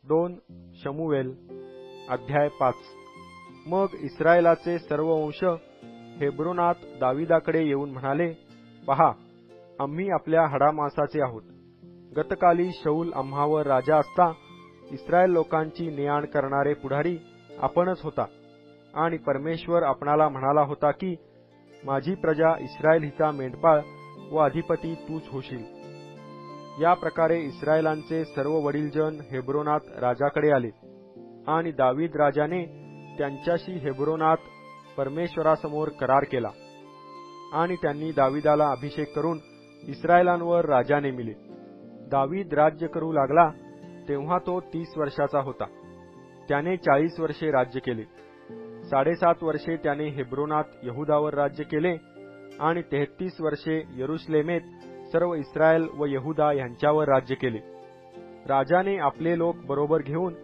2 शमूएल अध्याय 5. मग इस्रायलाचे सर्व वंश हेब्रोनात दाविदाकडे येऊन म्हणाले, पहा, आम्ही आपल्या हाडामांसाचे आहोत. गतकाली शौल आम्हावर राजा असता इस्रायल लोकांची नेआण करणारे पुढारी आपणच होता, आणि परमेश्वर आपणाला म्हणाला होता की माझी प्रजा इस्रायल हिचा मेंढपाळ व अधिपती तूच होशील. या प्रकारे इस्रायलांचे सर्व वडीलजन हेब्रोनात राजाकडे आले, आणि दावीद राजाने त्यांच्याशी हेब्रोनात परमेश्वरासमोर करार केला, आणि त्यांनी दाविदाला अभिषेक करून इस्रायलांवर राजा नेमिले. दावीद राज्य करू लागला तेव्हा तो 30 वर्षाचा होता. त्याने 40 वर्षे राज्य केले. 7.5 वर्षे त्याने हेब्रोनात यहुदावर राज्य केले, आणि 33 वर्षे यरुशलेमेत सर्व इस्रायल व यहुदा यांच्यावर राज्य केले. राजाने आपले लोक बरोबर घेऊन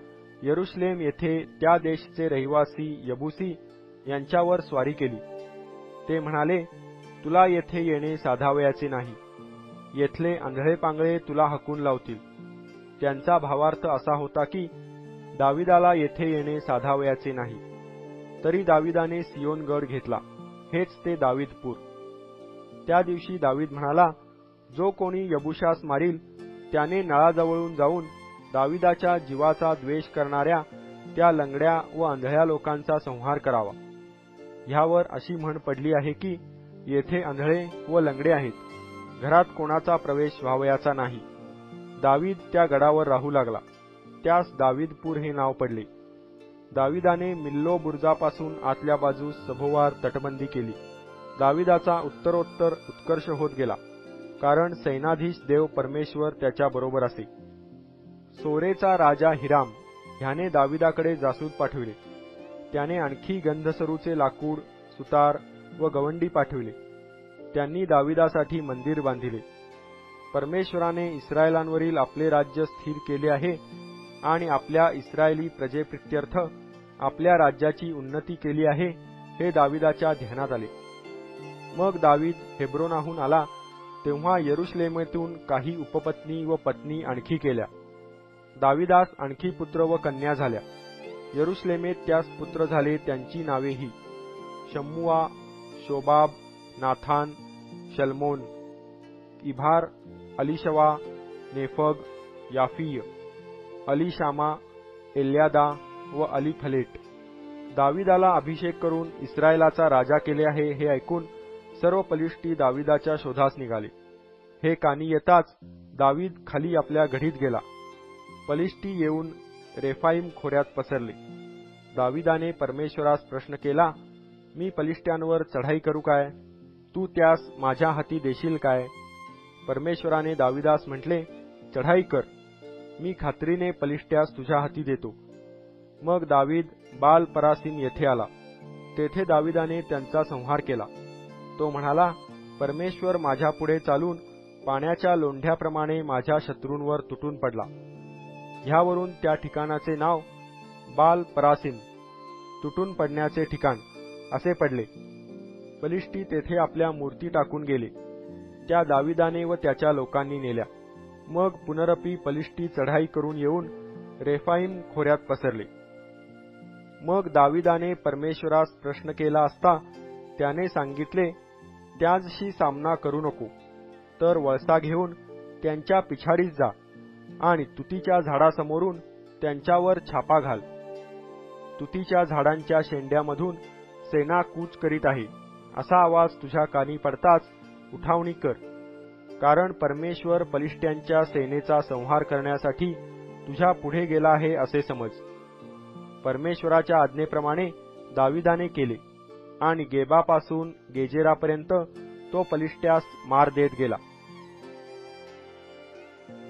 यरुशलेम येथे त्या देशचे रहिवासी यबुसी यांच्यावर स्वारी केली. ते म्हणाले, तुला येथे येणे साधावयाचे नाही. येथले आंधळे पांगळे तुला हकून लावतील. त्यांचा भावार्थ असा होता की दाविदाला येथे येणे साधावयाचे नाही. तरी दाविदाने सियोन गड घेतला, हेच ते दावीदपूर. त्या दिवशी दावीद म्हणाला, जो कोणी यबुशास मारील त्याने नळाजवळून जाऊन दाविदाच्या जीवाचा द्वेष करणाऱ्या त्या लंगड्या व आंधळ्या लोकांचा संहार करावा. ह्यावर अशी म्हण पडली आहे की येथे आंधळे व लंगडे आहेत, घरात कोणाचा प्रवेश व्हावयाचा नाही. दावीद त्या गडावर राहू लागला. त्यास दावीदपूर हे नाव पडले. दाविदाने मिल्लो बुर्जापासून आतल्या बाजूस सभोवार तटबंदी केली. दाविदाचा उत्तरोत्तर उत्कर्ष होत गेला, कारण सैनाधीश देव परमेश्वर त्याच्या बरोबर असे. सोरेचा राजा हिराम ह्याने दाविदाकडे जासूद पाठविले. त्याने आणखी गंधसरूचे लाकूड, सुतार व गवंडी पाठविले. त्यांनी दाविदासाठी मंदिर बांधिले. परमेश्वराने इस्रायलांवरील आपले राज्य स्थिर केले आहे, आणि आपल्या इस्रायली प्रजेप्रित्यर्थ आपल्या राज्याची उन्नती केली आहे, हे दाविदाच्या ध्यानात आले. मग दावीद हेब्रोनाहून आला तेव्हा यरुशलेमेतून काही उपपत्नी व पत्नी आणखी केल्या. दाविदास आणखी पुत्र व कन्या झाल्या. यरुशलेमेत त्यास पुत्र झाले. त्यांची नावे ही शम्मुआ, शोबाब, नाथान, शल्मोन, इभार, अलिशवा, नेफग, याफीय, अलिशामा, एल्यादा व अलीफलेट. दाविदाला अभिषेक करून इस्रायलाचा राजा केले आहे हे ऐकून सर्व पलिष्टी दाविदाच्या शोधास निघाले. हे कानी येताच दावीद खाली आपल्या घडीत गेला. पलिष्टी येऊन रेफाईम खोऱ्यात पसरले. दाविदाने परमेश्वरास प्रश्न केला, मी पलिष्ट्यांवर चढाई करू काय? तू त्यास माझ्या हाती देशील काय? परमेश्वराने दाविदास म्हटले, चढाई कर, मी खात्रीने पलिष्ट्यास तुझ्या हाती देतो. मग दावीद बाल परासीम येथे आला. तेथे दाविदाने त्यांचा संहार केला. तो म्हणाला, परमेश्वर माझ्या पुढे चालून पाण्याच्या लोंढ्याप्रमाणे माझ्या शत्रूंवर तुटून पडला. ह्यावरून त्या ठिकाणाचे नाव बाल परासीम, तुटून पडण्याचे ठिकाण, असे पडले. पलिष्टी तेथे आपल्या मूर्ती टाकून गेले. त्या दाविदाने व त्याच्या लोकांनी नेल्या. मग पुनरपी पलिष्टी चढाई करून येऊन रेफाईम खोऱ्यात पसरले. मग दाविदाने परमेश्वरास प्रश्न केला असता त्याने सांगितले, त्याचशी सामना करू नको, तर वळसा घेऊन त्यांच्या पिछाडीस जा, आणि तुतीच्या झाडासमोरून त्यांच्यावर छापा घाल. तुतीच्या झाडांच्या शेंड्यामधून सेना कूच करीत आहे, असा आवाज तुझ्या कानी पडताच उठावणी कर, कारण परमेश्वर पलिष्ट्यांच्या सेनेचा संहार करण्यासाठी तुझ्या पुढे गेला आहे असे समज. परमेश्वराच्या आज्ञेप्रमाणे दाविदाने केले, आणि गेबापासून गेजेरापर्यंत तो पलिष्ट्यास मार देत गेला.